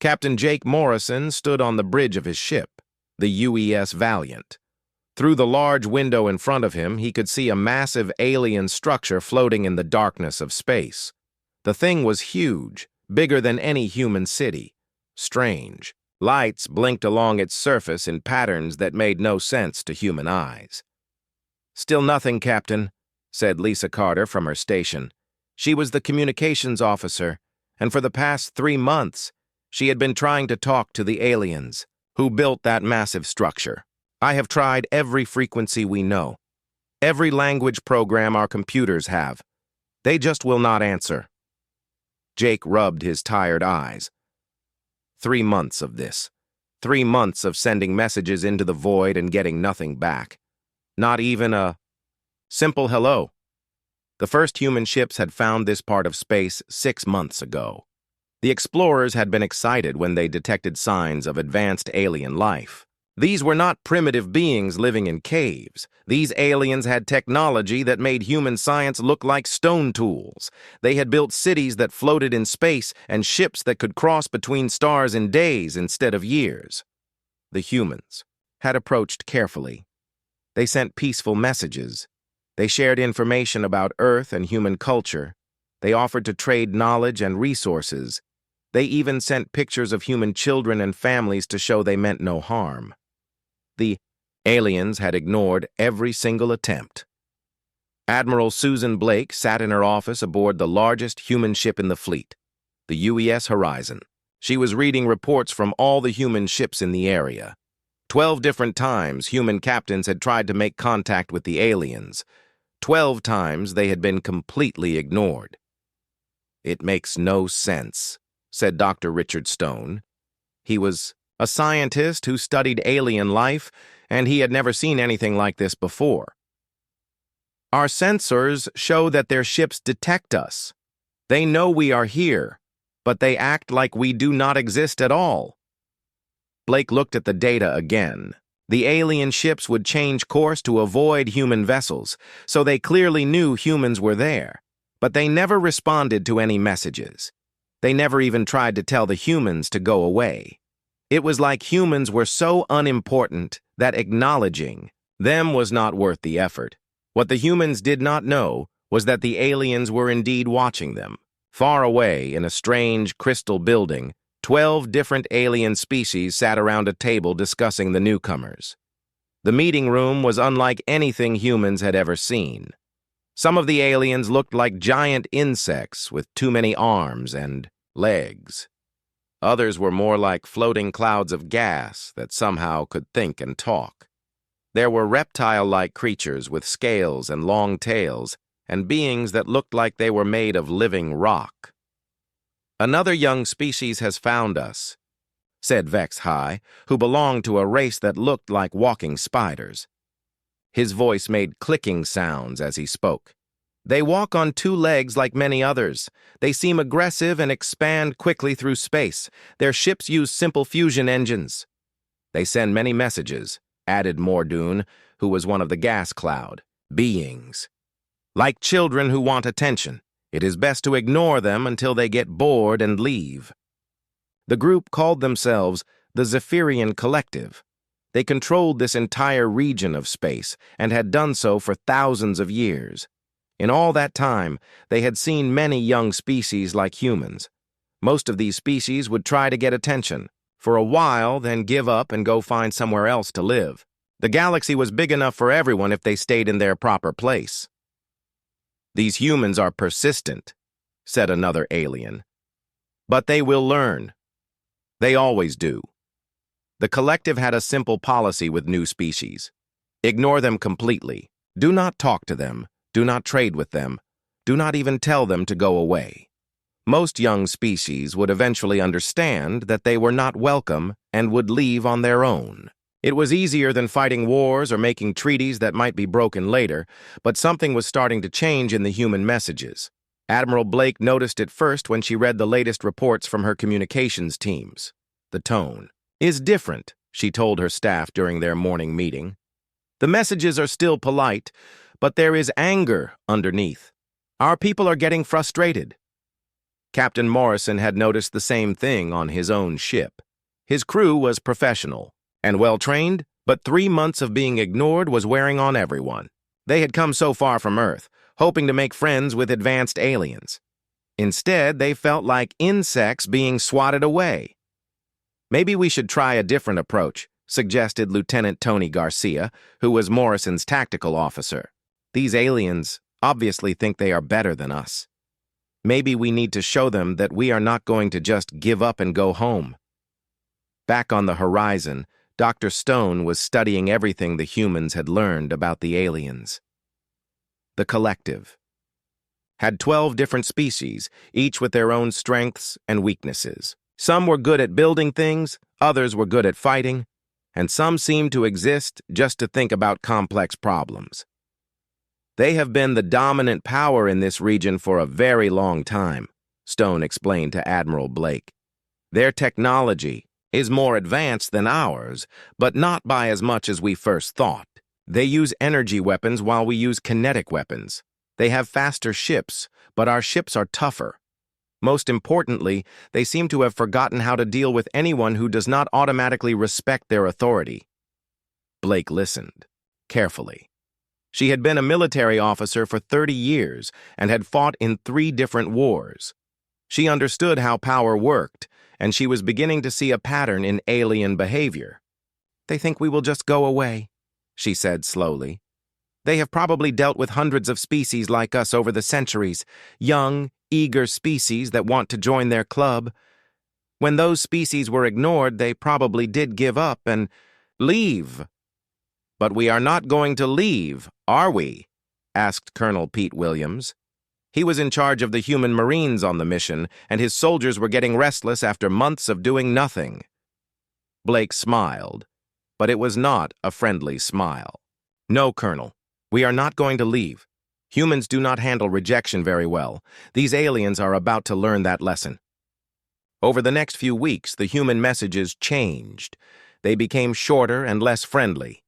Captain Jake Morrison stood on the bridge of his ship, the UES Valiant. Through the large window in front of him, he could see a massive alien structure floating in the darkness of space. The thing was huge, bigger than any human city. Strange. Lights blinked along its surface in patterns that made no sense to human eyes. "Still nothing, Captain," said Lisa Carter from her station. She was the communications officer, and for the past 3 months, she had been trying to talk to the aliens who built that massive structure. "I have tried every frequency we know, every language program our computers have. They just will not answer." Jake rubbed his tired eyes. 3 months of this. 3 months of sending messages into the void and getting nothing back. Not even a simple hello. The first human ships had found this part of space 6 months ago. The explorers had been excited when they detected signs of advanced alien life. These were not primitive beings living in caves. These aliens had technology that made human science look like stone tools. They had built cities that floated in space and ships that could cross between stars in days instead of years. The humans had approached carefully. They sent peaceful messages. They shared information about Earth and human culture. They offered to trade knowledge and resources. They even sent pictures of human children and families to show they meant no harm. The aliens had ignored every single attempt. Admiral Susan Blake sat in her office aboard the largest human ship in the fleet, the UES Horizon. She was reading reports from all the human ships in the area. 12 different times human captains had tried to make contact with the aliens. 12 times they had been completely ignored. "It makes no sense," said Dr. Richard Stone. He was a scientist who studied alien life, and he had never seen anything like this before. "Our sensors show that their ships detect us. They know we are here, but they act like we do not exist at all." Blake looked at the data again. The alien ships would change course to avoid human vessels, so they clearly knew humans were there, but they never responded to any messages. They never even tried to tell the humans to go away. It was like humans were so unimportant that acknowledging them was not worth the effort. What the humans did not know was that the aliens were indeed watching them. Far away in a strange crystal building, 12 different alien species sat around a table discussing the newcomers. The meeting room was unlike anything humans had ever seen. Some of the aliens looked like giant insects with too many arms and legs. Others were more like floating clouds of gas that somehow could think and talk. There were reptile-like creatures with scales and long tails, and beings that looked like they were made of living rock. "Another young species has found us," said Vex High, who belonged to a race that looked like walking spiders. His voice made clicking sounds as he spoke. "They walk on 2 legs like many others. They seem aggressive and expand quickly through space. Their ships use simple fusion engines. They send many messages," added Mordoon, who was one of the gas cloud. "Beings. Like children who want attention. It is best to ignore them until they get bored and leave." The group called themselves the Zephyrian Collective. They controlled this entire region of space and had done so for thousands of years. In all that time, they had seen many young species like humans. Most of these species would try to get attention for a while, then give up and go find somewhere else to live. The galaxy was big enough for everyone if they stayed in their proper place. "These humans are persistent," said another alien. "But they will learn. They always do." The collective had a simple policy with new species. Ignore them completely. Do not talk to them. Do not trade with them. Do not even tell them to go away. Most young species would eventually understand that they were not welcome and would leave on their own. It was easier than fighting wars or making treaties that might be broken later, but something was starting to change in the human messages. Admiral Blake noticed it first when she read the latest reports from her communications teams. The tone is different, she told her staff during their morning meeting. The messages are still polite, but there is anger underneath. Our people are getting frustrated. Captain Morrison had noticed the same thing on his own ship. His crew was professional and well-trained, but 3 months of being ignored was wearing on everyone. They had come so far from Earth, hoping to make friends with advanced aliens. Instead, they felt like insects being swatted away. "Maybe we should try a different approach," suggested Lieutenant Tony Garcia, who was Morrison's tactical officer. "These aliens obviously think they are better than us. Maybe we need to show them that we are not going to just give up and go home." Back on the horizon, Dr. Stone was studying everything the humans had learned about the aliens. The collective had 12 different species, each with their own strengths and weaknesses. Some were good at building things, others were good at fighting, and some seemed to exist just to think about complex problems. "They have been the dominant power in this region for a very long time," Stone explained to Admiral Blake. "Their technology is more advanced than ours, but not by as much as we first thought. They use energy weapons while we use kinetic weapons. They have faster ships, but our ships are tougher. Most importantly, they seem to have forgotten how to deal with anyone who does not automatically respect their authority." Blake listened carefully. She had been a military officer for 30 years and had fought in 3 different wars. She understood how power worked, and she was beginning to see a pattern in alien behavior. "They think we will just go away," she said slowly. "They have probably dealt with hundreds of species like us over the centuries, young, eager species that want to join their club. When those species were ignored, they probably did give up and leave." "But we are not going to leave, are we?" asked Colonel Pete Williams. He was in charge of the human Marines on the mission, and his soldiers were getting restless after months of doing nothing. Blake smiled, but it was not a friendly smile. "No, Colonel, we are not going to leave. Humans do not handle rejection very well. These aliens are about to learn that lesson." Over the next few weeks, the human messages changed. They became shorter and less friendly.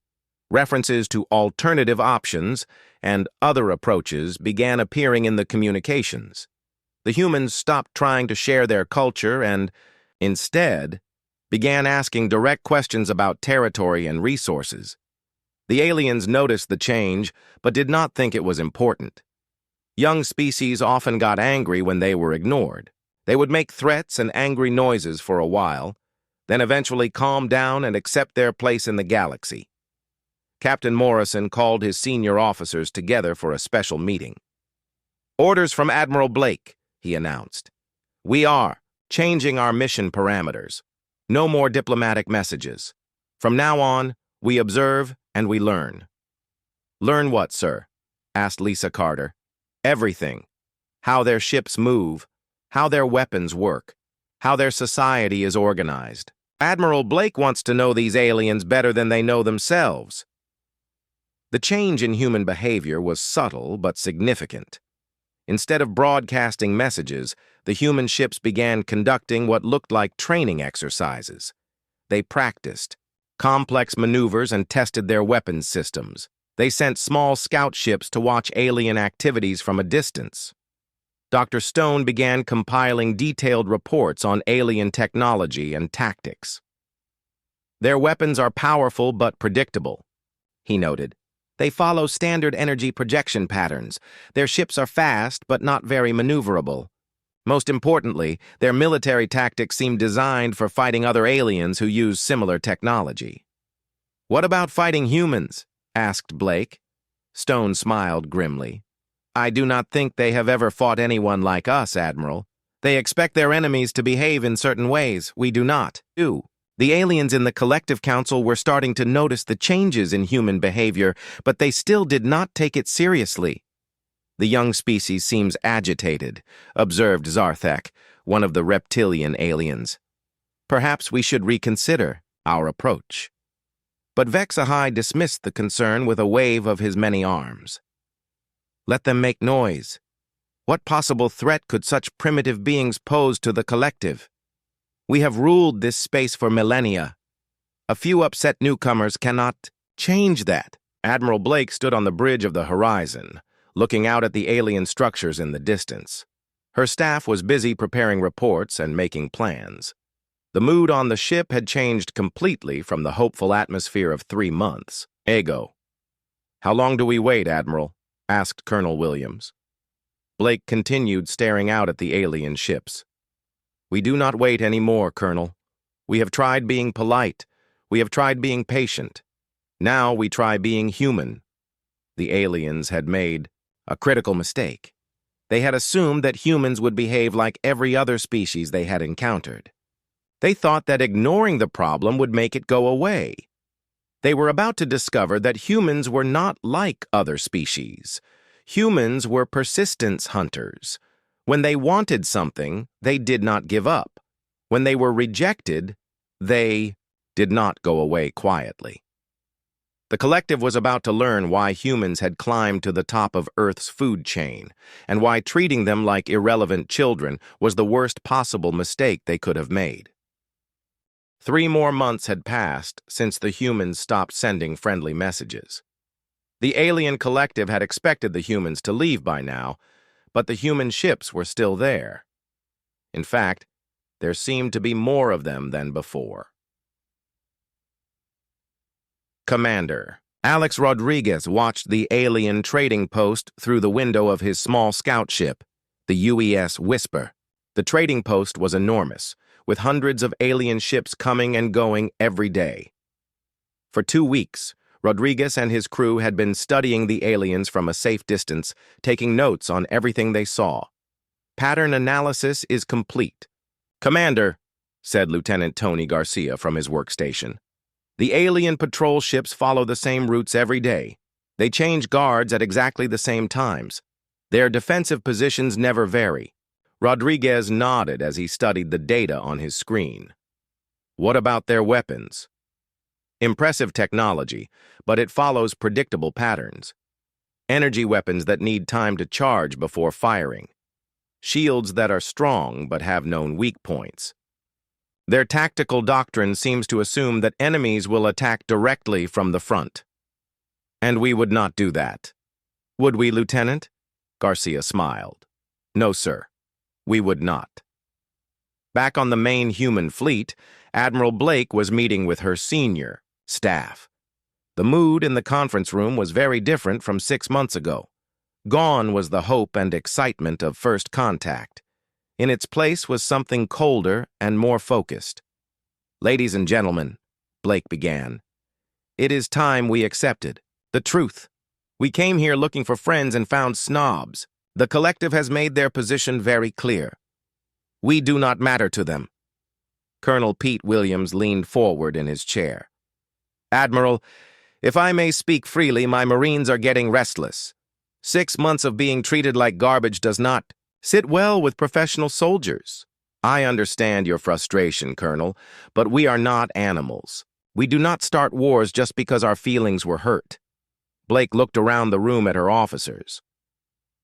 References to alternative options and other approaches began appearing in the communications. The humans stopped trying to share their culture and, instead, began asking direct questions about territory and resources. The aliens noticed the change, but did not think it was important. Young species often got angry when they were ignored. They would make threats and angry noises for a while, then eventually calm down and accept their place in the galaxy. Captain Morrison called his senior officers together for a special meeting. "Orders from Admiral Blake," he announced. "We are changing our mission parameters. No more diplomatic messages. From now on, we observe and we learn." "Learn what, sir?" asked Lisa Carter. "Everything. How their ships move, how their weapons work, how their society is organized. Admiral Blake wants to know these aliens better than they know themselves." The change in human behavior was subtle but significant. Instead of broadcasting messages, the human ships began conducting what looked like training exercises. They practiced complex maneuvers and tested their weapons systems. They sent small scout ships to watch alien activities from a distance. Dr. Stone began compiling detailed reports on alien technology and tactics. "Their weapons are powerful but predictable," he noted. "They follow standard energy projection patterns. Their ships are fast but not very maneuverable. Most importantly, their military tactics seem designed for fighting other aliens who use similar technology." "What about fighting humans?" asked Blake. Stone smiled grimly. "I do not think they have ever fought anyone like us, Admiral. They expect their enemies to behave in certain ways. We do not. The aliens in the Collective Council were starting to notice the changes in human behavior, but they still did not take it seriously." "The young species seems agitated," observed Zarthek, one of the reptilian aliens. "Perhaps we should reconsider our approach." But Vexahai dismissed the concern with a wave of his many arms. "Let them make noise. What possible threat could such primitive beings pose to the collective? We have ruled this space for millennia. A few upset newcomers cannot change that." Admiral Blake stood on the bridge of the horizon, looking out at the alien structures in the distance. Her staff was busy preparing reports and making plans. The mood on the ship had changed completely from the hopeful atmosphere of 3 months. Ago. "How long do we wait, Admiral?" asked Colonel Williams. Blake continued staring out at the alien ships. "We do not wait any more, Colonel. We have tried being polite. We have tried being patient. Now we try being human." The aliens had made a critical mistake. They had assumed that humans would behave like every other species they had encountered. They thought that ignoring the problem would make it go away. They were about to discover that humans were not like other species. Humans were persistence hunters. When they wanted something, they did not give up. When they were rejected, they did not go away quietly. The collective was about to learn why humans had climbed to the top of Earth's food chain, and why treating them like irrelevant children was the worst possible mistake they could have made. 3 more months had passed since the humans stopped sending friendly messages. The alien collective had expected the humans to leave by now, but the human ships were still there. In fact, there seemed to be more of them than before. Commander. Alex Rodriguez watched the alien trading post through the window of his small scout ship, the UES Whisper. The trading post was enormous, with hundreds of alien ships coming and going every day. For 2 weeks, Rodriguez and his crew had been studying the aliens from a safe distance, taking notes on everything they saw. Pattern analysis is complete. "Commander," said Lieutenant Tony Garcia from his workstation, "the alien patrol ships follow the same routes every day. They change guards at exactly the same times. Their defensive positions never vary." Rodriguez nodded as he studied the data on his screen. "What about their weapons?" "Impressive technology, but it follows predictable patterns. Energy weapons that need time to charge before firing. Shields that are strong but have known weak points. Their tactical doctrine seems to assume that enemies will attack directly from the front. And we would not do that. Would we, Lieutenant?" Garcia smiled. "No, sir. We would not." Back on the main human fleet, Admiral Blake was meeting with her senior staff. The mood in the conference room was very different from 6 months ago. Gone was the hope and excitement of first contact. In its place was something colder and more focused. "Ladies and gentlemen," Blake began, "it is time we accepted the truth. We came here looking for friends and found snobs. The collective has made their position very clear. We do not matter to them." Colonel Pete Williams leaned forward in his chair. "Admiral, if I may speak freely, my Marines are getting restless. 6 months of being treated like garbage does not sit well with professional soldiers. I understand your frustration, Colonel, but we are not animals. We do not start wars just because our feelings were hurt." Blake looked around the room at her officers.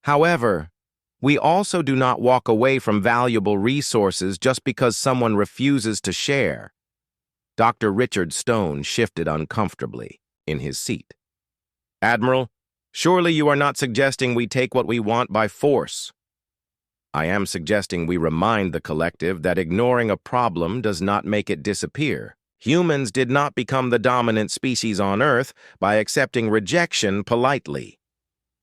"However, we also do not walk away from valuable resources just because someone refuses to share." Dr. Richard Stone shifted uncomfortably in his seat. "Admiral, surely you are not suggesting we take what we want by force." "I am suggesting we remind the collective that ignoring a problem does not make it disappear. Humans did not become the dominant species on Earth by accepting rejection politely."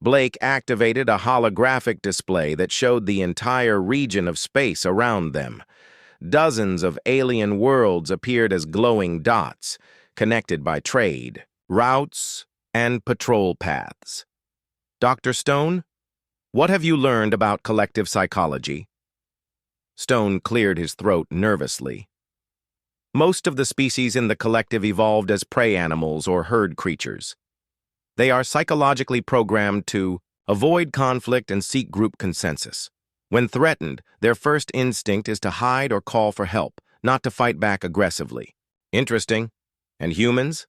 Blake activated a holographic display that showed the entire region of space around them. Dozens of alien worlds appeared as glowing dots, connected by trade, routes, and patrol paths. "Dr. Stone, what have you learned about collective psychology?" Stone cleared his throat nervously. "Most of the species in the collective evolved as prey animals or herd creatures. They are psychologically programmed to avoid conflict and seek group consensus. When threatened, their first instinct is to hide or call for help, not to fight back aggressively." "Interesting. And humans?"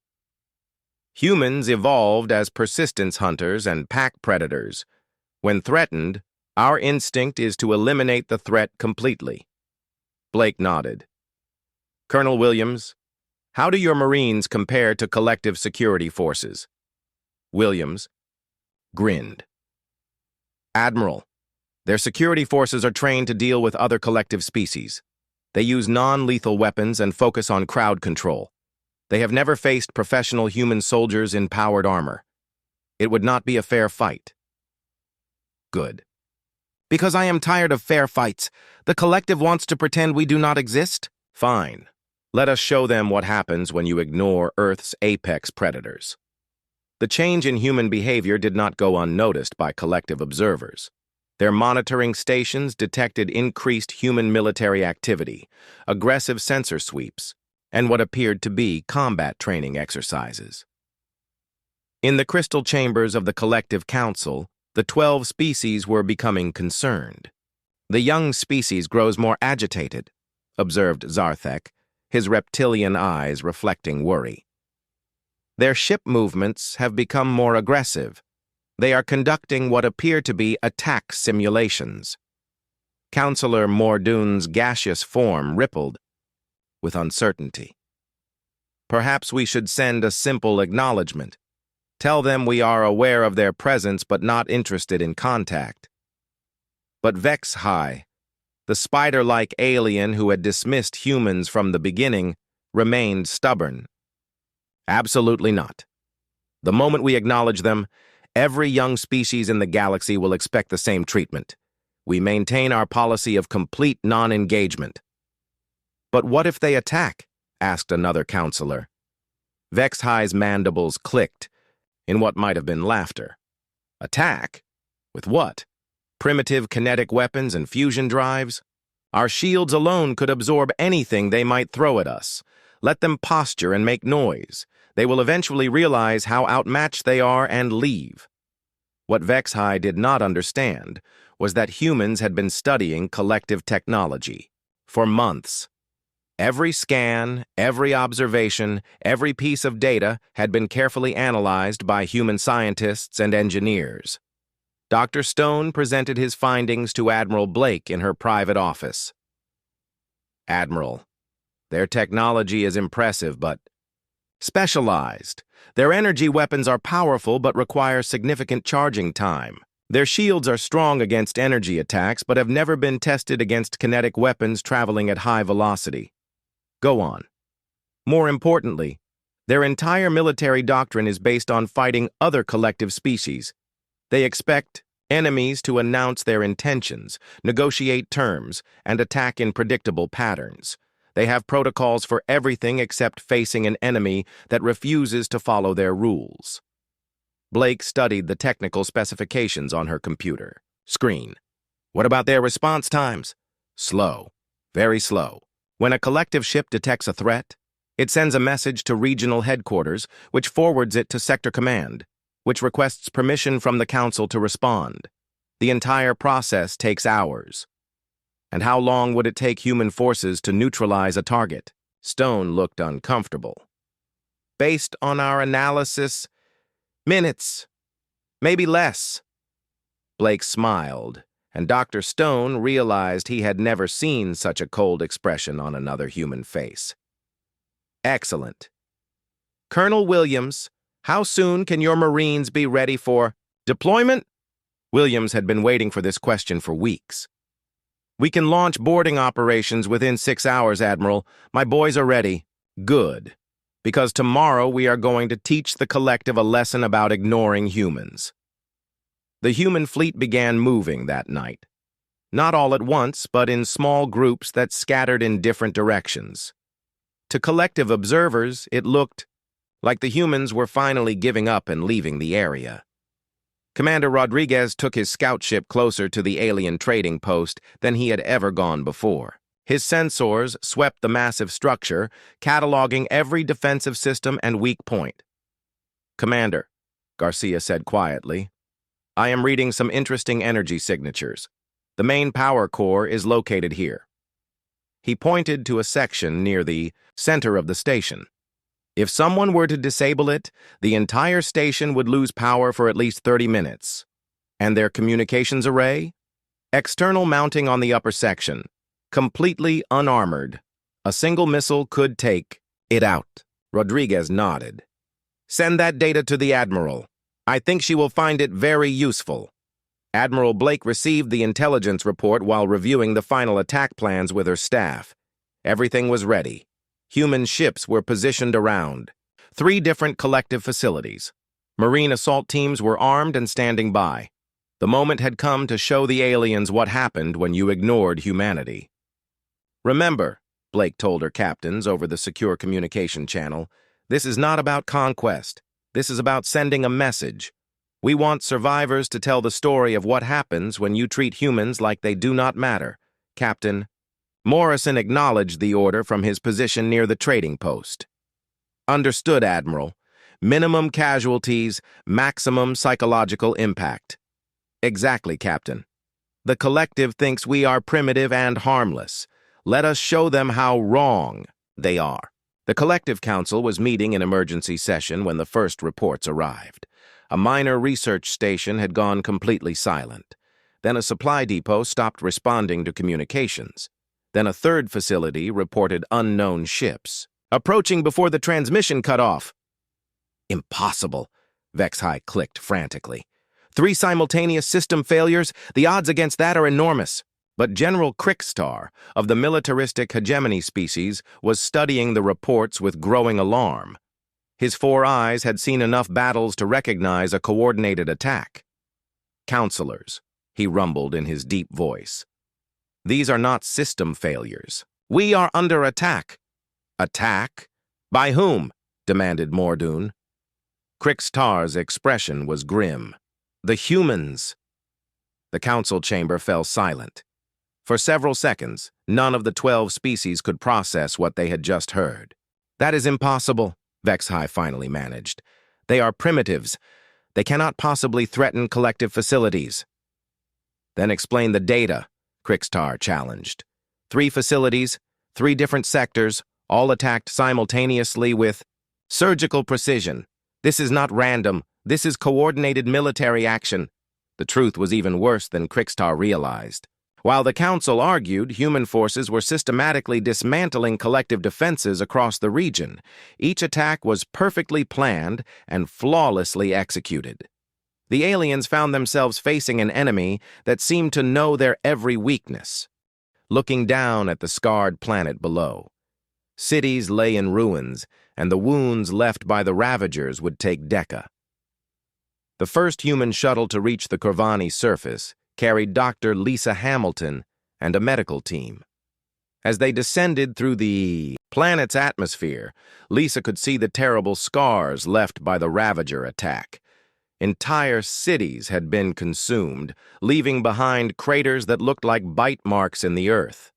"Humans evolved as persistence hunters and pack predators. When threatened, our instinct is to eliminate the threat completely." Blake nodded. "Colonel Williams, how do your Marines compare to collective security forces?" Williams grinned. "Admiral, Their security forces are trained to deal with other collective species. They use non-lethal weapons and focus on crowd control. They have never faced professional human soldiers in powered armor. It would not be a fair fight. Good. Because I am tired of fair fights. The collective wants to pretend we do not exist? Fine. Let us show them what happens when you ignore Earth's apex predators. The change in human behavior did not go unnoticed by collective observers. Their monitoring stations detected increased human military activity, aggressive sensor sweeps, and what appeared to be combat training exercises. In the crystal chambers of the collective council, the 12 species were becoming concerned. The young species grows more agitated, observed Zarthek, his reptilian eyes reflecting worry. Their ship movements have become more aggressive. They are conducting what appear to be attack simulations. Counselor Mordoon's gaseous form rippled with uncertainty. Perhaps we should send a simple acknowledgement. Tell them we are aware of their presence but not interested in contact. But HFY, the spider-like alien who had dismissed humans from the beginning, remained stubborn. Absolutely not. The moment we acknowledge them, every young species in the galaxy will expect the same treatment. We maintain our policy of complete non-engagement. But what if they attack? Asked another counselor. HFY's mandibles clicked in what might have been laughter. Attack? With what? Primitive kinetic weapons and fusion drives? Our shields alone could absorb anything they might throw at us. Let them posture and make noise. They will eventually realize how outmatched they are and leave. What HFY did not understand was that humans had been studying collective technology for months. Every scan, every observation, every piece of data had been carefully analyzed by human scientists and engineers. Dr. Stone presented his findings to Admiral Blake in her private office. Admiral, their technology is impressive, but specialized. Their energy weapons are powerful but require significant charging time. Their shields are strong against energy attacks but have never been tested against kinetic weapons traveling at high velocity. Go on. More importantly, their entire military doctrine is based on fighting other collective species. They expect enemies to announce their intentions, negotiate terms, and attack in predictable patterns. They have protocols for everything except facing an enemy that refuses to follow their rules. Blake studied the technical specifications on her computer screen. What about their response times? Slow. Very slow. When a collective ship detects a threat, it sends a message to regional headquarters, which forwards it to Sector Command, which requests permission from the Council to respond. The entire process takes hours. And how long would it take human forces to neutralize a target? Stone looked uncomfortable. Based on our analysis, minutes, maybe less. Blake smiled, and Dr. Stone realized he had never seen such a cold expression on another human face. Excellent. Colonel Williams, how soon can your Marines be ready for deployment? Williams had been waiting for this question for weeks. We can launch boarding operations within 6 hours, Admiral. My boys are ready. Good. Because tomorrow we are going to teach the collective a lesson about ignoring humans. The human fleet began moving that night. Not all at once, but in small groups that scattered in different directions. To collective observers, it looked like the humans were finally giving up and leaving the area. Commander Rodriguez took his scout ship closer to the alien trading post than he had ever gone before. His sensors swept the massive structure, cataloging every defensive system and weak point. Commander, Garcia said quietly, I am reading some interesting energy signatures. The main power core is located here. He pointed to a section near the center of the station. If someone were to disable it, the entire station would lose power for at least 30 minutes. And their communications array? External mounting on the upper section. Completely unarmored. A single missile could take it out. Rodriguez nodded. Send that data to the Admiral. I think she will find it very useful. Admiral Blake received the intelligence report while reviewing the final attack plans with her staff. Everything was ready. Human ships were positioned around 3 different collective facilities. Marine assault teams were armed and standing by. The moment had come to show the aliens what happened when you ignored humanity. "Remember," Blake told her captains over the secure communication channel, "this is not about conquest. This is about sending a message. We want survivors to tell the story of what happens when you treat humans like they do not matter, Captain." Morrison acknowledged the order from his position near the trading post. "Understood, Admiral. Minimum casualties, maximum psychological impact." "Exactly, Captain. The collective thinks we are primitive and harmless. Let us show them how wrong they are." The Collective Council was meeting in emergency session when the first reports arrived. A minor research station had gone completely silent. Then a supply depot stopped responding to communications. Then a third facility reported unknown ships approaching before the transmission cut off. "Impossible," VexHi clicked frantically. 3 simultaneous system failures, the odds against that are enormous. But General Krickstar, of the militaristic hegemony species, was studying the reports with growing alarm. His 4 eyes had seen enough battles to recognize a coordinated attack. "Counselors," he rumbled in his deep voice. "These are not system failures. We are under attack." "Attack? By whom?" demanded Mordoon. Krickstar's expression was grim. "The humans." The council chamber fell silent. For several seconds, none of the 12 species could process what they had just heard. "That is impossible," VexHi finally managed. "They are primitives. They cannot possibly threaten collective facilities." "Then explain the data," Krickstar challenged. 3 facilities, 3 different sectors, all attacked simultaneously with surgical precision. This is not random. This is coordinated military action. The truth was even worse than Krickstar realized. While the Council argued human forces were systematically dismantling collective defenses across the region, each attack was perfectly planned and flawlessly executed. The aliens found themselves facing an enemy that seemed to know their every weakness. Looking down at the scarred planet below, cities lay in ruins, and the wounds left by the Ravagers would take decades. The first human shuttle to reach the Corvani surface carried Dr. Lisa Hamilton and a medical team. As they descended through the planet's atmosphere, Lisa could see the terrible scars left by the Ravager attack. Entire cities had been consumed, leaving behind craters that looked like bite marks in the earth.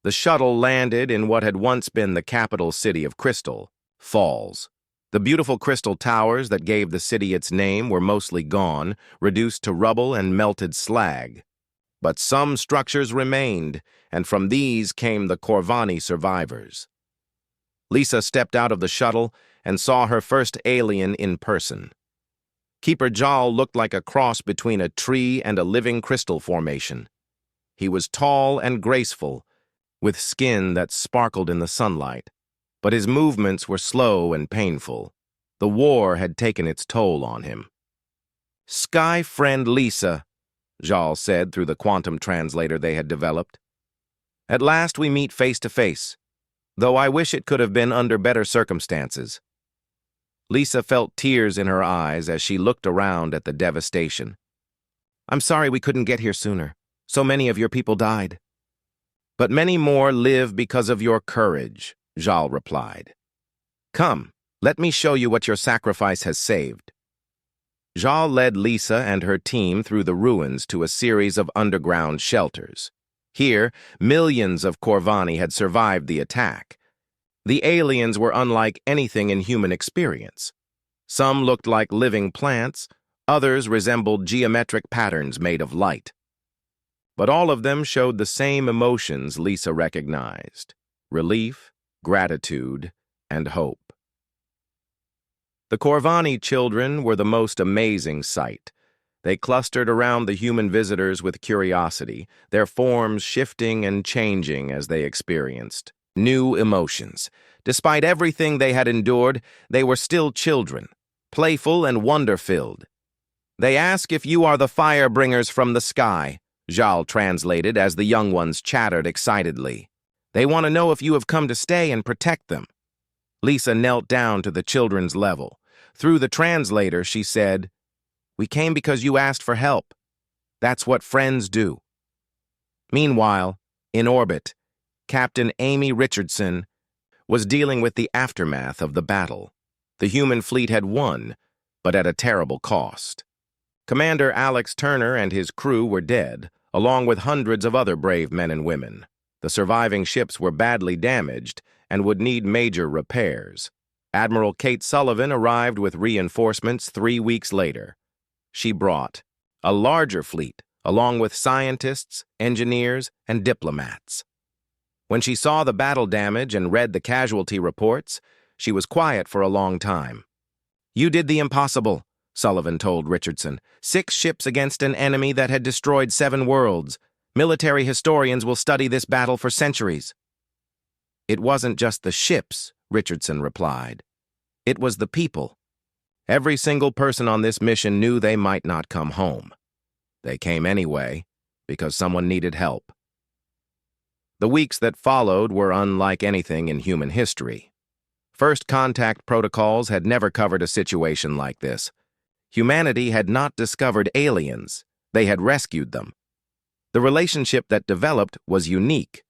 The shuttle landed in what had once been the capital city of Crystal Falls. The beautiful crystal towers that gave the city its name were mostly gone, reduced to rubble and melted slag. But some structures remained, and from these came the Corvani survivors. Lisa stepped out of the shuttle and saw her first alien in person. Keeper Jal looked like a cross between a tree and a living crystal formation. He was tall and graceful, with skin that sparkled in the sunlight. But his movements were slow and painful. The war had taken its toll on him. "Sky friend Lisa," Jal said through the quantum translator they had developed. "At last we meet face to face, though I wish it could have been under better circumstances." Lisa felt tears in her eyes as she looked around at the devastation. "I'm sorry we couldn't get here sooner. So many of your people died." "But many more live because of your courage," Jal replied. "Come, let me show you what your sacrifice has saved." Jal led Lisa and her team through the ruins to a series of underground shelters. Here, millions of Corvani had survived the attack. The aliens were unlike anything in human experience. Some looked like living plants, others resembled geometric patterns made of light. But all of them showed the same emotions Lisa recognized: relief, gratitude, and hope. The Corvani children were the most amazing sight. They clustered around the human visitors with curiosity, their forms shifting and changing as they experienced new emotions. Despite everything they had endured, they were still children, playful and wonder-filled. They ask if you are the fire-bringers from the sky, Jal translated as the young ones chattered excitedly. They want to know if you have come to stay and protect them. Lisa knelt down to the children's level. Through the translator, she said, "We came because you asked for help. That's what friends do." Meanwhile, in orbit, Captain Amy Richardson was dealing with the aftermath of the battle. The human fleet had won, but at a terrible cost. Commander Alex Turner and his crew were dead, along with hundreds of other brave men and women. The surviving ships were badly damaged and would need major repairs. Admiral Kate Sullivan arrived with reinforcements 3 weeks later. She brought a larger fleet, along with scientists, engineers, and diplomats. When she saw the battle damage and read the casualty reports, she was quiet for a long time. "You did the impossible," Sullivan told Richardson. 6 ships against an enemy that had destroyed 7 worlds. Military historians will study this battle for centuries. "It wasn't just the ships," Richardson replied. "It was the people. Every single person on this mission knew they might not come home. They came anyway, because someone needed help." The weeks that followed were unlike anything in human history. First contact protocols had never covered a situation like this. Humanity had not discovered aliens, they had rescued them. The relationship that developed was unique.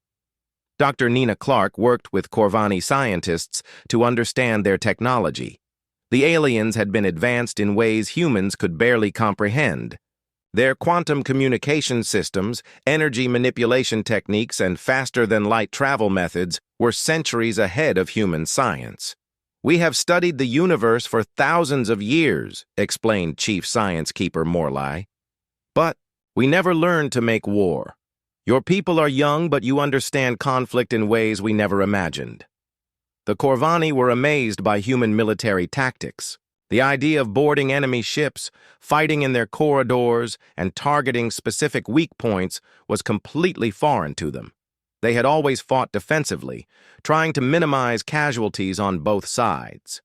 Dr. Nina Clark worked with Corvani scientists to understand their technology. The aliens had been advanced in ways humans could barely comprehend. Their quantum communication systems, energy manipulation techniques, and faster-than-light travel methods were centuries ahead of human science. "We have studied the universe for thousands of years," explained Chief Science Keeper Morlai. "But we never learned to make war. Your people are young, but you understand conflict in ways we never imagined." The Corvani were amazed by human military tactics. The idea of boarding enemy ships, fighting in their corridors, and targeting specific weak points was completely foreign to them. They had always fought defensively, trying to minimize casualties on both sides.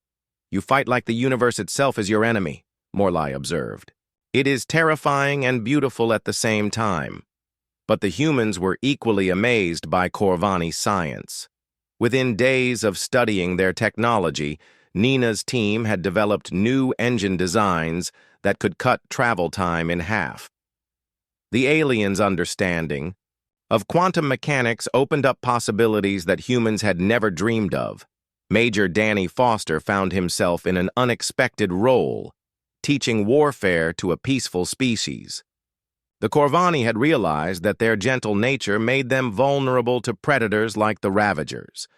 "You fight like the universe itself is your enemy," Morlai observed. "It is terrifying and beautiful at the same time." But the humans were equally amazed by Corvani science. Within days of studying their technology, Nina's team had developed new engine designs that could cut travel time in half. The aliens' understanding of quantum mechanics opened up possibilities that humans had never dreamed of. Major Danny Foster found himself in an unexpected role, teaching warfare to a peaceful species. The Corvani had realized that their gentle nature made them vulnerable to predators like the Ravagers.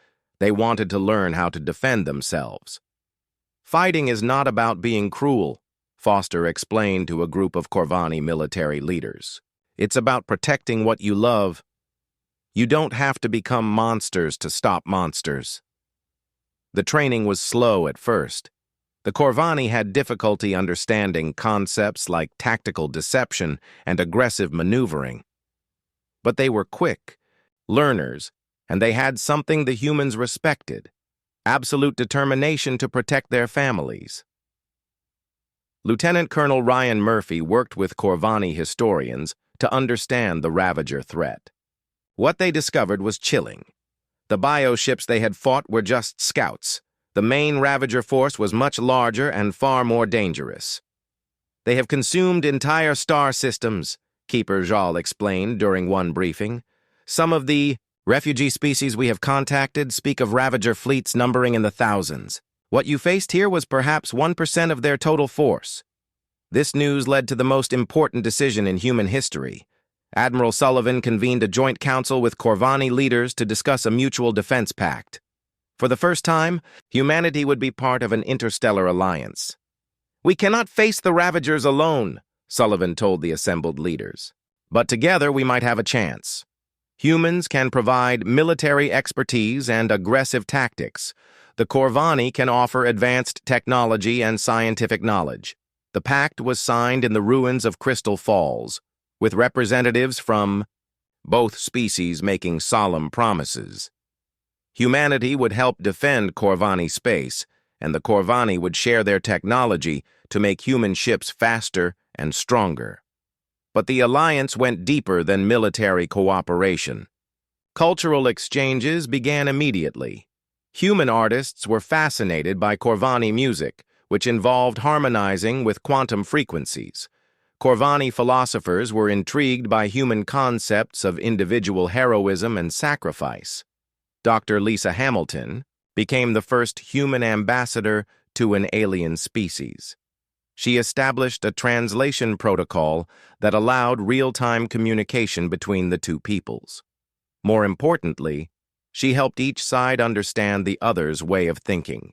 They wanted to learn how to defend themselves. "Fighting is not about being cruel," Foster explained to a group of Corvani military leaders. "It's about protecting what you love. You don't have to become monsters to stop monsters." The training was slow at first. The Corvani had difficulty understanding concepts like tactical deception and aggressive maneuvering. But they were quick learners, and they had something the humans respected: absolute determination to protect their families. Lieutenant Colonel Ryan Murphy worked with Corvani historians to understand the Ravager threat. What they discovered was chilling. The bioships they had fought were just scouts. The main Ravager force was much larger and far more dangerous. "They have consumed entire star systems," Keeper Jal explained during one briefing. "Some of the refugee species we have contacted speak of Ravager fleets numbering in the thousands. What you faced here was perhaps 1% of their total force." This news led to the most important decision in human history. Admiral Sullivan convened a joint council with Corvani leaders to discuss a mutual defense pact. For the first time, humanity would be part of an interstellar alliance. "We cannot face the Ravagers alone," Sullivan told the assembled leaders. "But together we might have a chance. Humans can provide military expertise and aggressive tactics. The Corvani can offer advanced technology and scientific knowledge." The pact was signed in the ruins of Crystal Falls, with representatives from both species making solemn promises. Humanity would help defend Corvani space, and the Corvani would share their technology to make human ships faster and stronger. But the alliance went deeper than military cooperation. Cultural exchanges began immediately. Human artists were fascinated by Corvani music, which involved harmonizing with quantum frequencies. Corvani philosophers were intrigued by human concepts of individual heroism and sacrifice. Dr. Lisa Hamilton became the first human ambassador to an alien species. She established a translation protocol that allowed real-time communication between the two peoples. More importantly, she helped each side understand the other's way of thinking.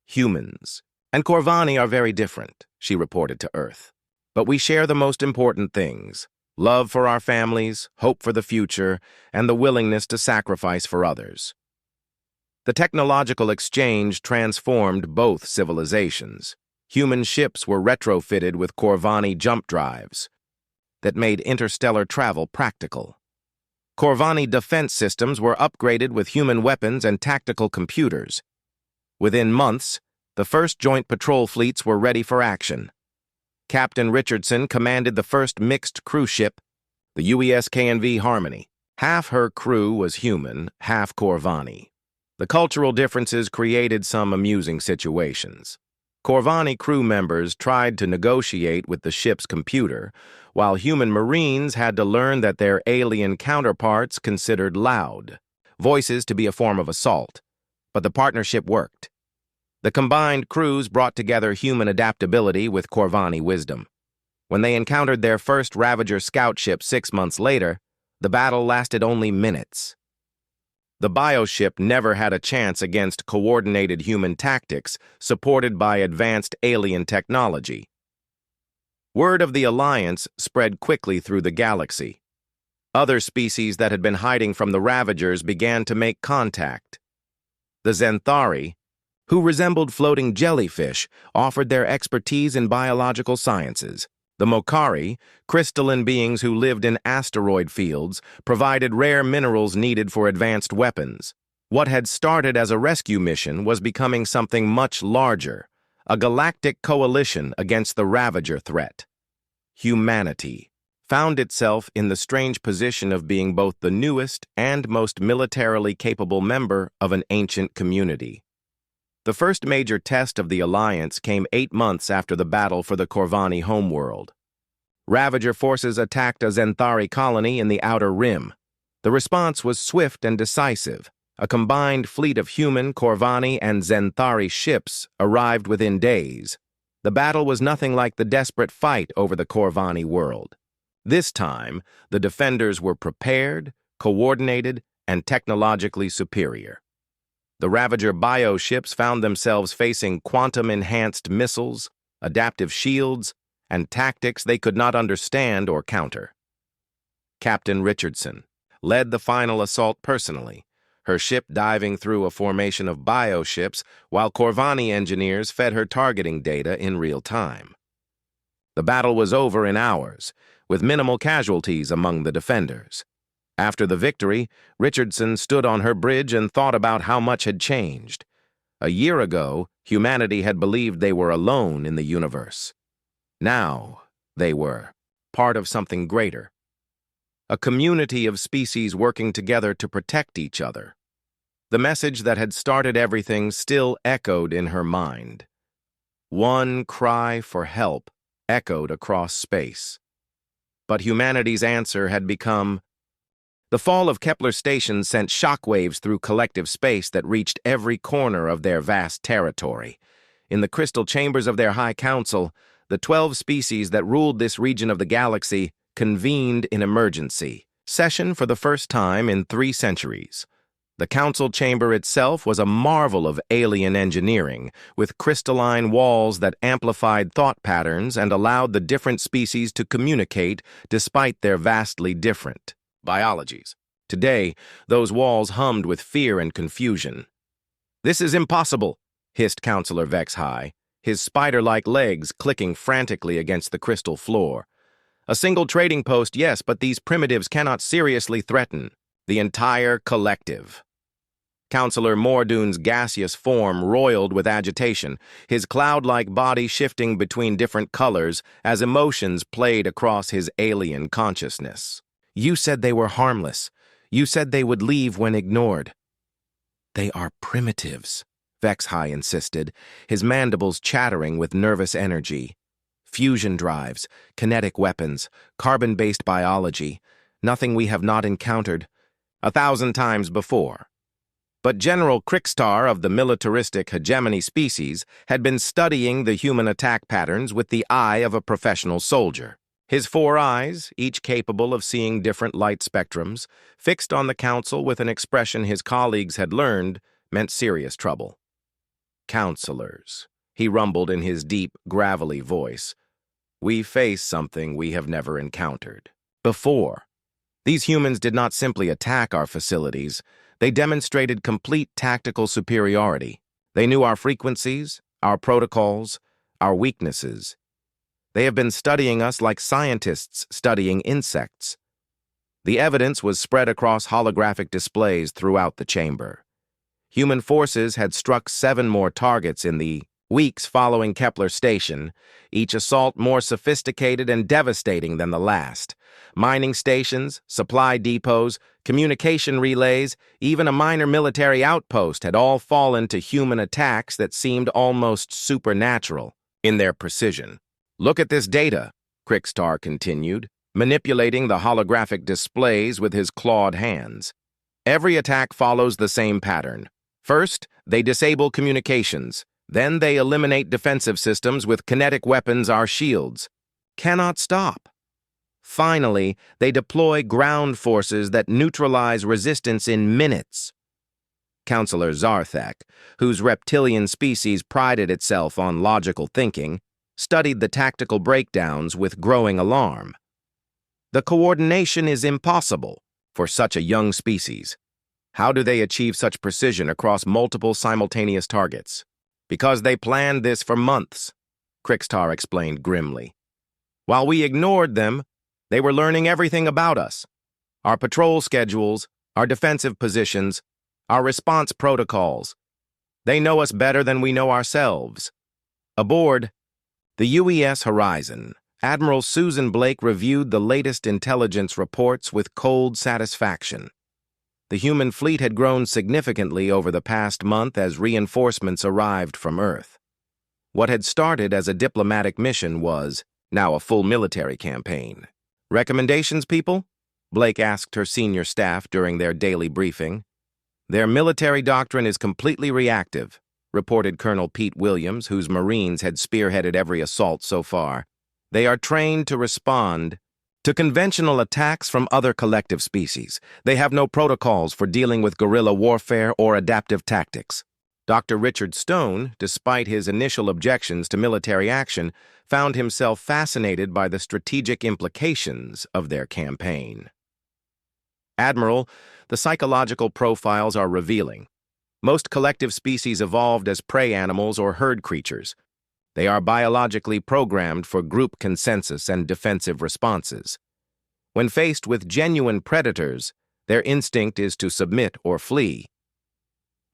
Humans and Corvani are very different, she reported to Earth. But we share the most important things: love for our families, hope for the future, and the willingness to sacrifice for others. The technological exchange transformed both civilizations. Human ships were retrofitted with Corvani jump drives that made interstellar travel practical. Corvani defense systems were upgraded with human weapons and tactical computers. Within months, the first joint patrol fleets were ready for action. Captain Richardson commanded the first mixed cruise ship, the UES K&V Harmony. Half her crew was human, half Corvani. The cultural differences created some amusing situations. Corvani crew members tried to negotiate with the ship's computer, while human Marines had to learn that their alien counterparts considered loud voices to be a form of assault. But the partnership worked. The combined crews brought together human adaptability with Corvani wisdom. When they encountered their first Ravager scout ship 6 months later, the battle lasted only minutes. The bioship never had a chance against coordinated human tactics supported by advanced alien technology. Word of the alliance spread quickly through the galaxy. Other species that had been hiding from the Ravagers began to make contact. The Xanthari, who resembled floating jellyfish, offered their expertise in biological sciences. The Mokari, crystalline beings who lived in asteroid fields, provided rare minerals needed for advanced weapons. What had started as a rescue mission was becoming something much larger, a galactic coalition against the Ravager threat. Humanity found itself in the strange position of being both the newest and most militarily capable member of an ancient community. The first major test of the alliance came 8 months after the battle for the Corvani homeworld. Ravager forces attacked a Xanthari colony in the Outer Rim. The response was swift and decisive. A combined fleet of human, Corvani, and Xanthari ships arrived within days. The battle was nothing like the desperate fight over the Corvani world. This time, the defenders were prepared, coordinated, and technologically superior. The Ravager bioships found themselves facing quantum-enhanced missiles, adaptive shields, and tactics they could not understand or counter. Captain Richardson led the final assault personally, her ship diving through a formation of bioships while Corvani engineers fed her targeting data in real time. The battle was over in hours, with minimal casualties among the defenders. After the victory, Richardson stood on her bridge and thought about how much had changed. A year ago, humanity had believed they were alone in the universe. Now, they were part of something greater. A community of species working together to protect each other. The message that had started everything still echoed in her mind. One cry for help echoed across space. But humanity's answer had become... The fall of Kepler Station sent shockwaves through collective space that reached every corner of their vast territory. In the crystal chambers of their High Council, the 12 species that ruled this region of the galaxy convened in emergency session for the first time in 3 centuries. The council chamber itself was a marvel of alien engineering, with crystalline walls that amplified thought patterns and allowed the different species to communicate despite their vastly different biologies. Today, those walls hummed with fear and confusion. "This is impossible," hissed Councillor Vex High, his spider-like legs clicking frantically against the crystal floor. "A single trading post, yes, but these primitives cannot seriously threaten the entire collective." Counselor Mordoon's gaseous form roiled with agitation, his cloud-like body shifting between different colors as emotions played across his alien consciousness. You said they were harmless. You said they would leave when ignored. They are primitives, HFY insisted, his mandibles chattering with nervous energy. Fusion drives, kinetic weapons, carbon-based biology, nothing we have not encountered 1,000 times before. But General Krickstar of the militaristic hegemony species had been studying the human attack patterns with the eye of a professional soldier. His 4 eyes, each capable of seeing different light spectrums, fixed on the council with an expression his colleagues had learned meant serious trouble. Counselors, he rumbled in his deep, gravelly voice, we face something we have never encountered before. These humans did not simply attack our facilities, they demonstrated complete tactical superiority. They knew our frequencies, our protocols, our weaknesses. They have been studying us like scientists studying insects. The evidence was spread across holographic displays throughout the chamber. Human forces had struck 7 more targets in the weeks following Kepler Station, each assault more sophisticated and devastating than the last. Mining stations, supply depots, communication relays, even a minor military outpost had all fallen to human attacks that seemed almost supernatural in their precision. Look at this data, Krickstar continued, manipulating the holographic displays with his clawed hands. Every attack follows the same pattern. First, they disable communications. Then they eliminate defensive systems with kinetic weapons, our shields. Cannot stop. Finally, they deploy ground forces that neutralize resistance in minutes. Counselor Zarthak, whose reptilian species prided itself on logical thinking, studied the tactical breakdowns with growing alarm. The coordination is impossible for such a young species. How do they achieve such precision across multiple simultaneous targets? Because they planned this for months, Krickstar explained grimly. While we ignored them, they were learning everything about us. Our patrol schedules, our defensive positions, our response protocols. They know us better than we know ourselves. Aboard the UES Horizon, Admiral Susan Blake reviewed the latest intelligence reports with cold satisfaction. The human fleet had grown significantly over the past month as reinforcements arrived from Earth. What had started as a diplomatic mission was now a full military campaign. Recommendations, people? Blake asked her senior staff during their daily briefing. Their military doctrine is completely reactive, reported Colonel Pete Williams, whose Marines had spearheaded every assault so far. They are trained to respond to conventional attacks from other collective species. They have no protocols for dealing with guerrilla warfare or adaptive tactics. Dr. Richard Stone, despite his initial objections to military action, found himself fascinated by the strategic implications of their campaign. Admiral, the psychological profiles are revealing. Most collective species evolved as prey animals or herd creatures. They are biologically programmed for group consensus and defensive responses. When faced with genuine predators, their instinct is to submit or flee.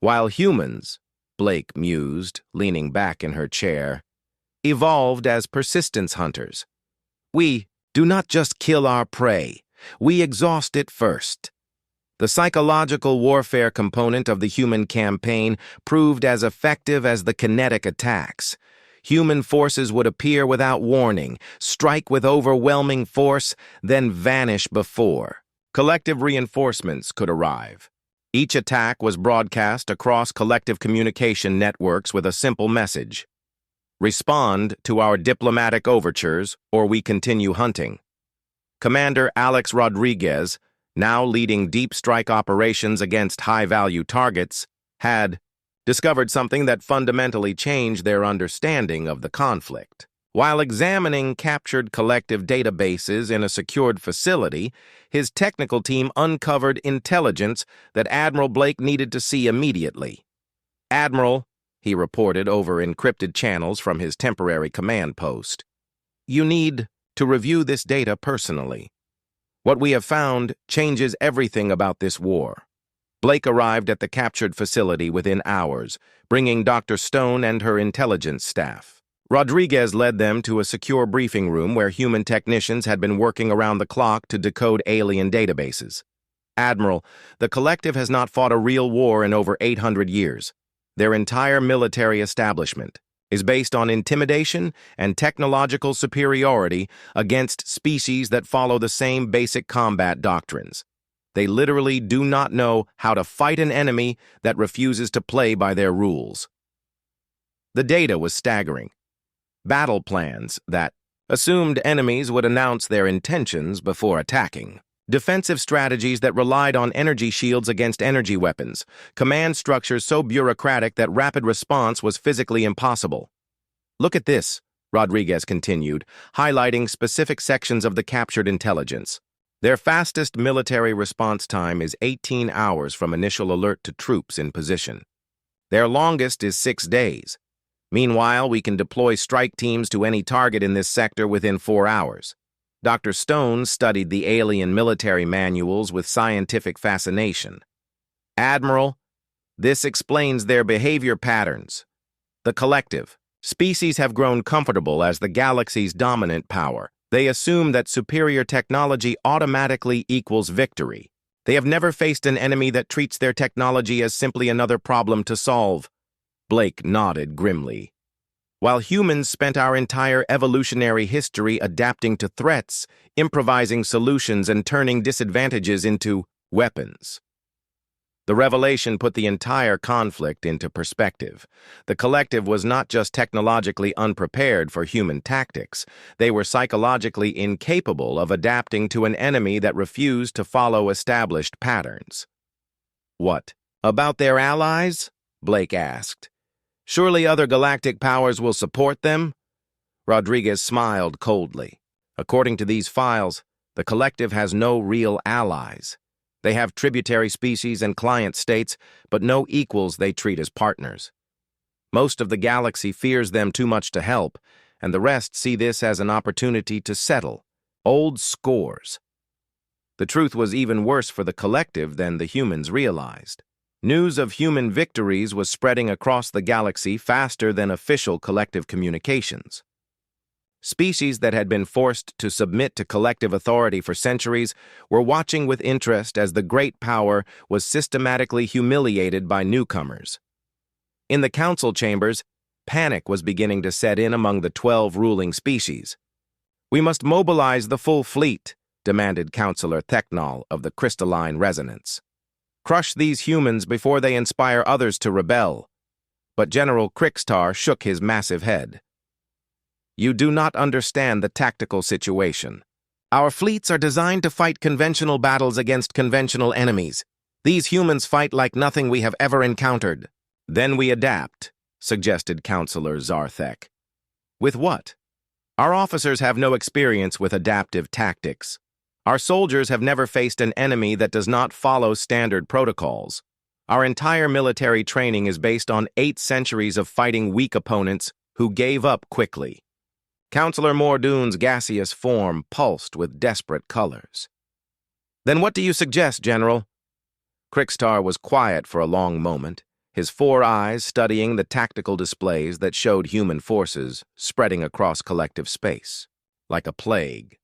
While humans, Blake mused, leaning back in her chair, evolved as persistence hunters. We do not just kill our prey, we exhaust it first. The psychological warfare component of the human campaign proved as effective as the kinetic attacks. Human forces would appear without warning, strike with overwhelming force, then vanish before collective reinforcements could arrive. Each attack was broadcast across collective communication networks with a simple message: respond to our diplomatic overtures, or we continue hunting. Commander Alex Rodriguez, now leading deep strike operations against high-value targets, had discovered something that fundamentally changed their understanding of the conflict. While examining captured collective databases in a secured facility, his technical team uncovered intelligence that Admiral Blake needed to see immediately. Admiral, he reported over encrypted channels from his temporary command post, you need to review this data personally. What we have found changes everything about this war. Blake arrived at the captured facility within hours, bringing Dr. Stone and her intelligence staff. Rodriguez led them to a secure briefing room where human technicians had been working around the clock to decode alien databases. Admiral, the collective has not fought a real war in over 800 years. Their entire military establishment is based on intimidation and technological superiority against species that follow the same basic combat doctrines. They literally do not know how to fight an enemy that refuses to play by their rules. The data was staggering. Battle plans that assumed enemies would announce their intentions before attacking. Defensive strategies that relied on energy shields against energy weapons. Command structures so bureaucratic that rapid response was physically impossible. Look at this, Rodriguez continued, highlighting specific sections of the captured intelligence. Their fastest military response time is 18 hours from initial alert to troops in position. Their longest is 6 days. Meanwhile, we can deploy strike teams to any target in this sector within 4 hours. Dr. Stone studied the alien military manuals with scientific fascination. Admiral, this explains their behavior patterns. The collective species have grown comfortable as the galaxy's dominant power. They assume that superior technology automatically equals victory. They have never faced an enemy that treats their technology as simply another problem to solve. Blake nodded grimly. While humans spent our entire evolutionary history adapting to threats, improvising solutions, and turning disadvantages into weapons. The revelation put the entire conflict into perspective. The collective was not just technologically unprepared for human tactics, they were psychologically incapable of adapting to an enemy that refused to follow established patterns. What about their allies? Blake asked. Surely other galactic powers will support them? Rodriguez smiled coldly. According to these files, the collective has no real allies. They have tributary species and client states, but no equals they treat as partners. Most of the galaxy fears them too much to help, and the rest see this as an opportunity to settle old scores. The truth was even worse for the collective than the humans realized. News of human victories was spreading across the galaxy faster than official collective communications. Species that had been forced to submit to collective authority for centuries were watching with interest as the great power was systematically humiliated by newcomers. In the council chambers, panic was beginning to set in among the 12 ruling species. "We must mobilize the full fleet," demanded Councillor Thecnol of the Crystalline Resonance. "Crush these humans before they inspire others to rebel." But General Crixtar shook his massive head. "You do not understand the tactical situation. Our fleets are designed to fight conventional battles against conventional enemies. These humans fight like nothing we have ever encountered." "Then we adapt," suggested Councillor Zarthek. "With what? Our officers have no experience with adaptive tactics. Our soldiers have never faced an enemy that does not follow standard protocols. Our entire military training is based on 8 centuries of fighting weak opponents who gave up quickly." Councillor Mordoon's gaseous form pulsed with desperate colors. "Then what do you suggest, General?" Crixtar was quiet for a long moment, his 4 eyes studying the tactical displays that showed human forces spreading across collective space, like a plague.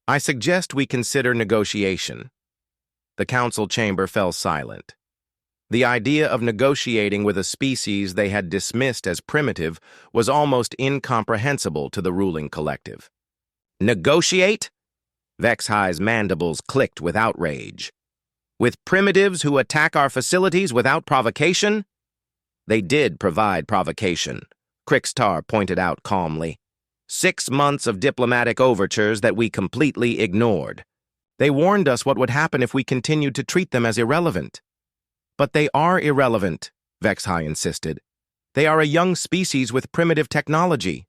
"I suggest we consider negotiation." The council chamber fell silent. The idea of negotiating with a species they had dismissed as primitive was almost incomprehensible to the ruling collective. "Negotiate?" Vexhi's mandibles clicked with outrage. "With primitives who attack our facilities without provocation?" "They did provide provocation," Crixtar pointed out calmly. 6 months of diplomatic overtures that we completely ignored. They warned us what would happen if we continued to treat them as irrelevant. "But they are irrelevant," Vexhi insisted. "They are a young species with primitive technology."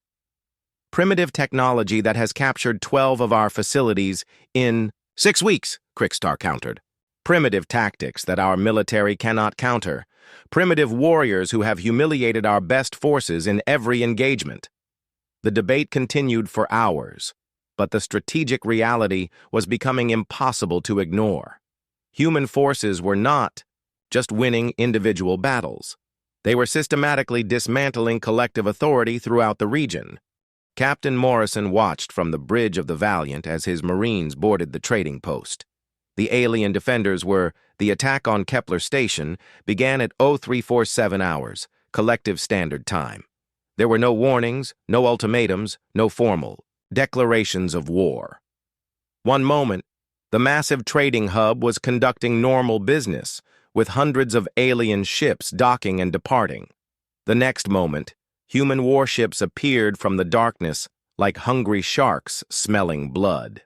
"Primitive technology that has captured 12 of our facilities in 6 weeks, Crixtar countered. "Primitive tactics that our military cannot counter. Primitive warriors who have humiliated our best forces in every engagement." The debate continued for hours, but the strategic reality was becoming impossible to ignore. Human forces were not just winning individual battles. They were systematically dismantling collective authority throughout the region. Captain Morrison watched from the bridge of the Valiant as his Marines boarded the trading post. The alien defenders were, the attack on Kepler Station began at 0347 hours, collective standard time. There were no warnings, no ultimatums, no formal declarations of war. One moment, the massive trading hub was conducting normal business, with hundreds of alien ships docking and departing. The next moment, human warships appeared from the darkness like hungry sharks smelling blood.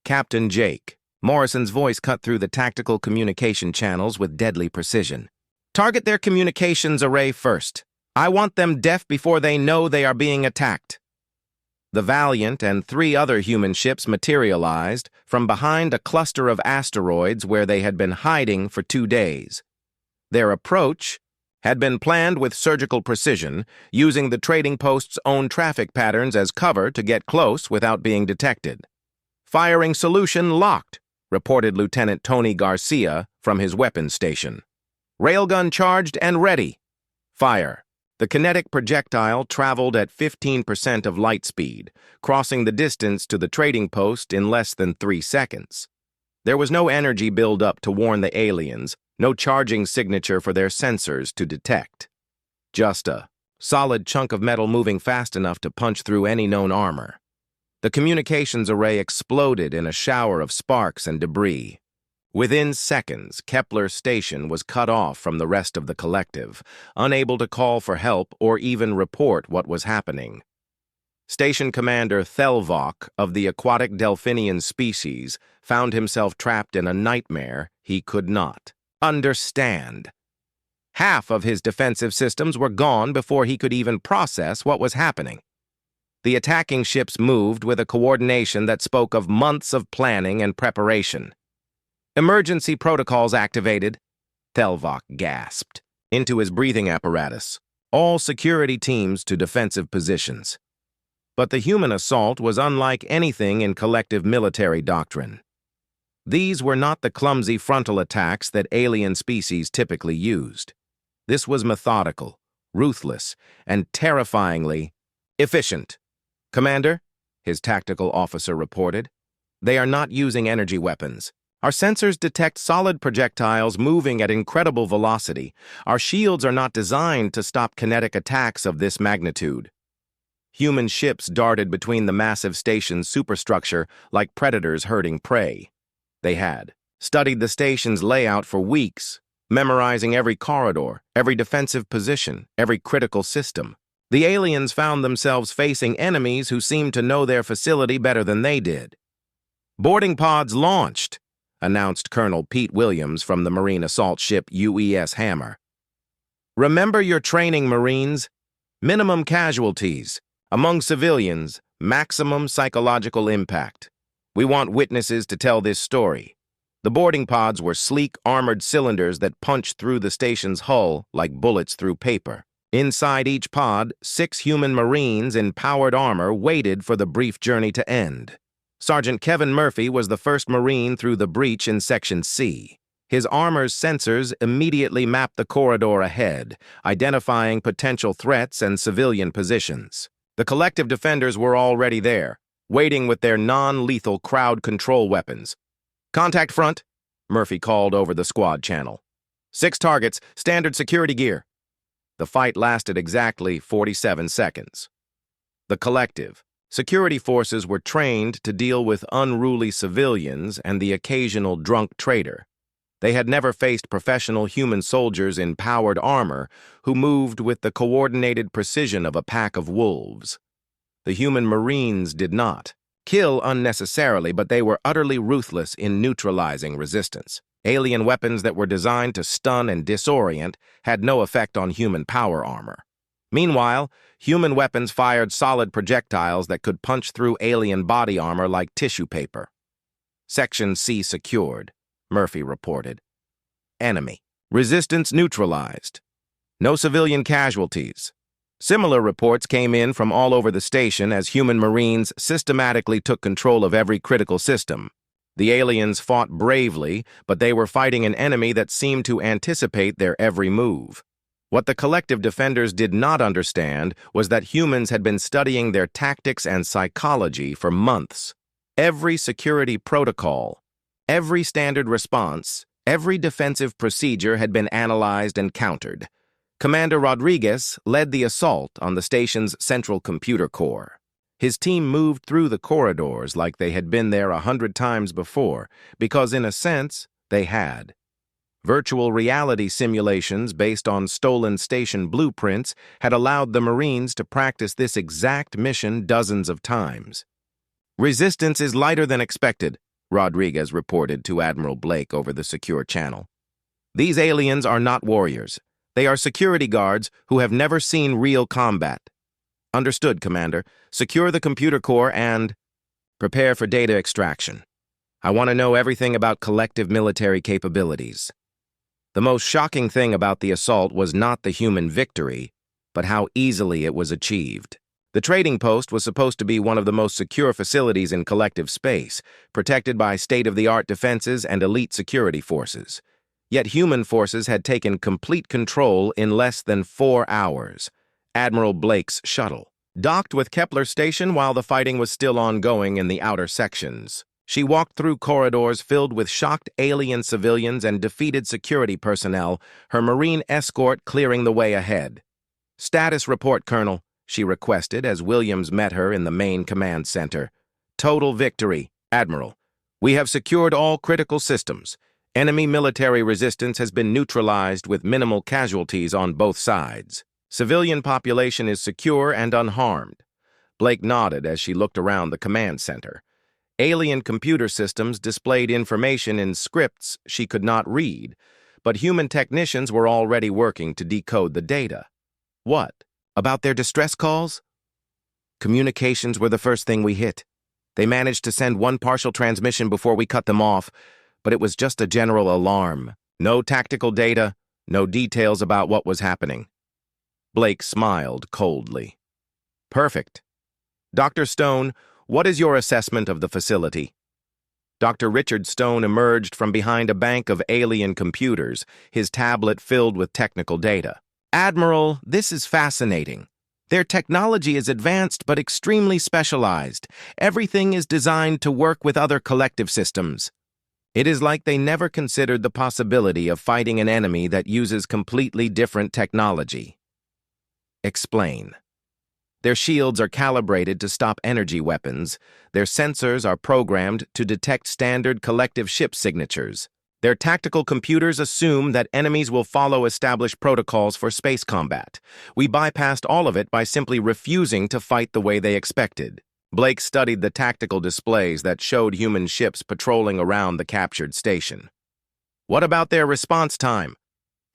Captain Jake. Morrison's voice cut through the tactical communication channels with deadly precision. Target their communications array first. I want them deaf before they know they are being attacked. The Valiant and 3 other human ships materialized from behind a cluster of asteroids where they had been hiding for 2 days. Their approach had been planned with surgical precision, using the trading post's own traffic patterns as cover to get close without being detected. Firing solution locked, reported Lieutenant Tony Garcia from his weapons station. Railgun charged and ready. Fire. The kinetic projectile traveled at 15% of light speed, crossing the distance to the trading post in less than 3 seconds. There was no energy build-up to warn the aliens, no charging signature for their sensors to detect. Just a solid chunk of metal moving fast enough to punch through any known armor. The communications array exploded in a shower of sparks and debris. Within seconds, Kepler Station was cut off from the rest of the collective, unable to call for help or even report what was happening. Station Commander Thelvok of the aquatic delphinian species found himself trapped in a nightmare he could not understand. Half of his defensive systems were gone before he could even process what was happening. The attacking ships moved with a coordination that spoke of months of planning and preparation. Emergency protocols activated, Thelvok gasped, into his breathing apparatus, all security teams to defensive positions. But the human assault was unlike anything in collective military doctrine. These were not the clumsy frontal attacks that alien species typically used. This was methodical, ruthless, and terrifyingly efficient. Commander, his tactical officer reported, they are not using energy weapons. Our sensors detect solid projectiles moving at incredible velocity. Our shields are not designed to stop kinetic attacks of this magnitude. Human ships darted between the massive station's superstructure like predators herding prey. They had studied the station's layout for weeks, memorizing every corridor, every defensive position, every critical system. The aliens found themselves facing enemies who seemed to know their facility better than they did. Boarding pods launched, announced Colonel Pete Williams from the Marine assault ship UES Hammer. Remember your training, Marines. Minimum casualties. Among civilians, maximum psychological impact. We want witnesses to tell this story. The boarding pods were sleek, armored cylinders that punched through the station's hull like bullets through paper. Inside each pod, 6 human Marines in powered armor waited for the brief journey to end. Sergeant Kevin Murphy was the first Marine through the breach in Section C. His armor's sensors immediately mapped the corridor ahead, identifying potential threats and civilian positions. The collective defenders were already there, waiting with their non-lethal crowd control weapons. Contact front, Murphy called over the squad channel. 6 targets, standard security gear. The fight lasted exactly 47 seconds. The collective, security forces were trained to deal with unruly civilians and the occasional drunk traitor. They had never faced professional human soldiers in powered armor who moved with the coordinated precision of a pack of wolves. The human Marines did not kill unnecessarily, but they were utterly ruthless in neutralizing resistance. Alien weapons that were designed to stun and disorient had no effect on human power armor. Meanwhile, human weapons fired solid projectiles that could punch through alien body armor like tissue paper. Section C secured, Murphy reported. Enemy. Resistance neutralized. No civilian casualties. Similar reports came in from all over the station as human Marines systematically took control of every critical system. The aliens fought bravely, but they were fighting an enemy that seemed to anticipate their every move. What the collective defenders did not understand was that humans had been studying their tactics and psychology for months. Every security protocol, every standard response, every defensive procedure had been analyzed and countered. Commander Rodriguez led the assault on the station's central computer core. His team moved through the corridors like they had been there 100 times before, because in a sense, they had. Virtual reality simulations based on stolen station blueprints had allowed the Marines to practice this exact mission dozens of times. "Resistance is lighter than expected," Rodriguez reported to Admiral Blake over the secure channel. "These aliens are not warriors. They are security guards who have never seen real combat." "Understood, Commander. Secure the computer core and prepare for data extraction. I want to know everything about collective military capabilities." The most shocking thing about the assault was not the human victory, but how easily it was achieved. The trading post was supposed to be one of the most secure facilities in collective space, protected by state-of-the-art defenses and elite security forces. Yet human forces had taken complete control in less than 4 hours. Admiral Blake's shuttle docked with Kepler Station while the fighting was still ongoing in the outer sections. She walked through corridors filled with shocked alien civilians and defeated security personnel, her Marine escort clearing the way ahead. "Status report, Colonel," she requested as Williams met her in the main command center. "Total victory, Admiral. We have secured all critical systems. Enemy military resistance has been neutralized with minimal casualties on both sides. Civilian population is secure and unharmed." Blake nodded as she looked around the command center. Alien computer systems displayed information in scripts she could not read, but human technicians were already working to decode the data. What? About their distress calls? "Communications were the first thing we hit. They managed to send one partial transmission before we cut them off, but it was just a general alarm. No tactical data, no details about what was happening." Blake smiled coldly. "Perfect. Dr. Stone, what is your assessment of the facility?" Dr. Richard Stone emerged from behind a bank of alien computers, his tablet filled with technical data. "Admiral, this is fascinating. Their technology is advanced but extremely specialized. Everything is designed to work with other collective systems. It is like they never considered the possibility of fighting an enemy that uses completely different technology." "Explain." "Their shields are calibrated to stop energy weapons. Their sensors are programmed to detect standard collective ship signatures. Their tactical computers assume that enemies will follow established protocols for space combat. We bypassed all of it by simply refusing to fight the way they expected." Blake studied the tactical displays that showed human ships patrolling around the captured station. "What about their response time?"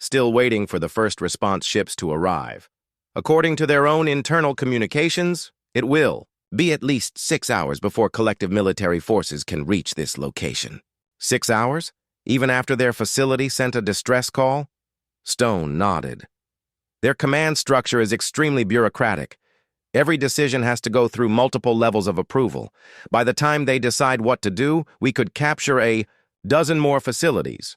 "Still waiting for the first response ships to arrive. According to their own internal communications, it will be at least 6 hours before collective military forces can reach this location." 6 hours? Even after their facility sent a distress call? Stone nodded. "Their command structure is extremely bureaucratic. Every decision has to go through multiple levels of approval. By the time they decide what to do, we could capture a dozen more facilities."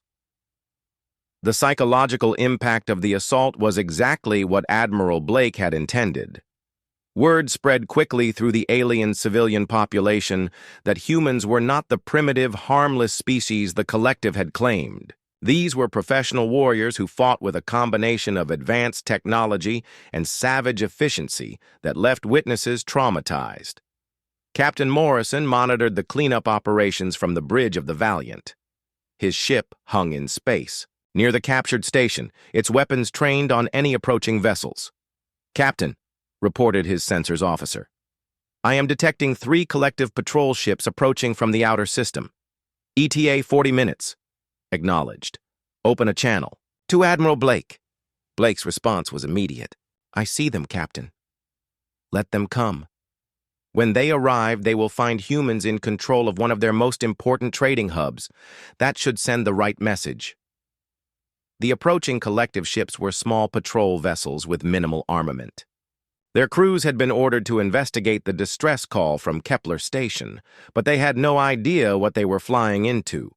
The psychological impact of the assault was exactly what Admiral Blake had intended. Word spread quickly through the alien civilian population that humans were not the primitive, harmless species the collective had claimed. These were professional warriors who fought with a combination of advanced technology and savage efficiency that left witnesses traumatized. Captain Morrison monitored the cleanup operations from the bridge of the Valiant. His ship hung in space, near the captured station, its weapons trained on any approaching vessels. "Captain," reported his sensors officer, "I am detecting 3 collective patrol ships approaching from the outer system. ETA 40 minutes. Acknowledged. Open a channel." To Admiral Blake. Blake's response was immediate. "I see them, Captain." "Let them come. When they arrive, they will find humans in control of one of their most important trading hubs. That should send the right message." The approaching collective ships were small patrol vessels with minimal armament. Their crews had been ordered to investigate the distress call from Kepler Station, but they had no idea what they were flying into.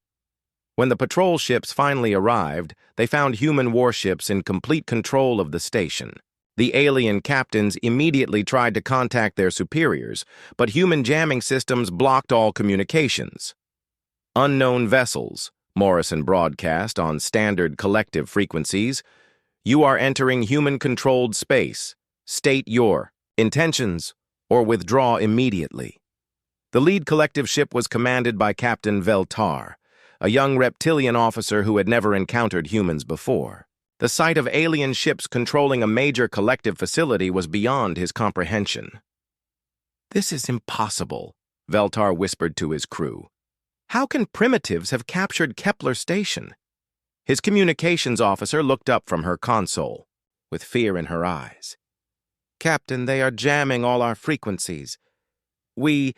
When the patrol ships finally arrived, they found human warships in complete control of the station. The alien captains immediately tried to contact their superiors, but human jamming systems blocked all communications. Unknown vessels, Morrison broadcast on standard collective frequencies. You are entering human-controlled space. State your intentions or withdraw immediately. The lead collective ship was commanded by Captain Veltar, a young reptilian officer who had never encountered humans before. The sight of alien ships controlling a major collective facility was beyond his comprehension. "This is impossible," Veltar whispered to his crew. "How can primitives have captured Kepler Station?" His communications officer looked up from her console, with fear in her eyes. "Captain, they are jamming all our frequencies. We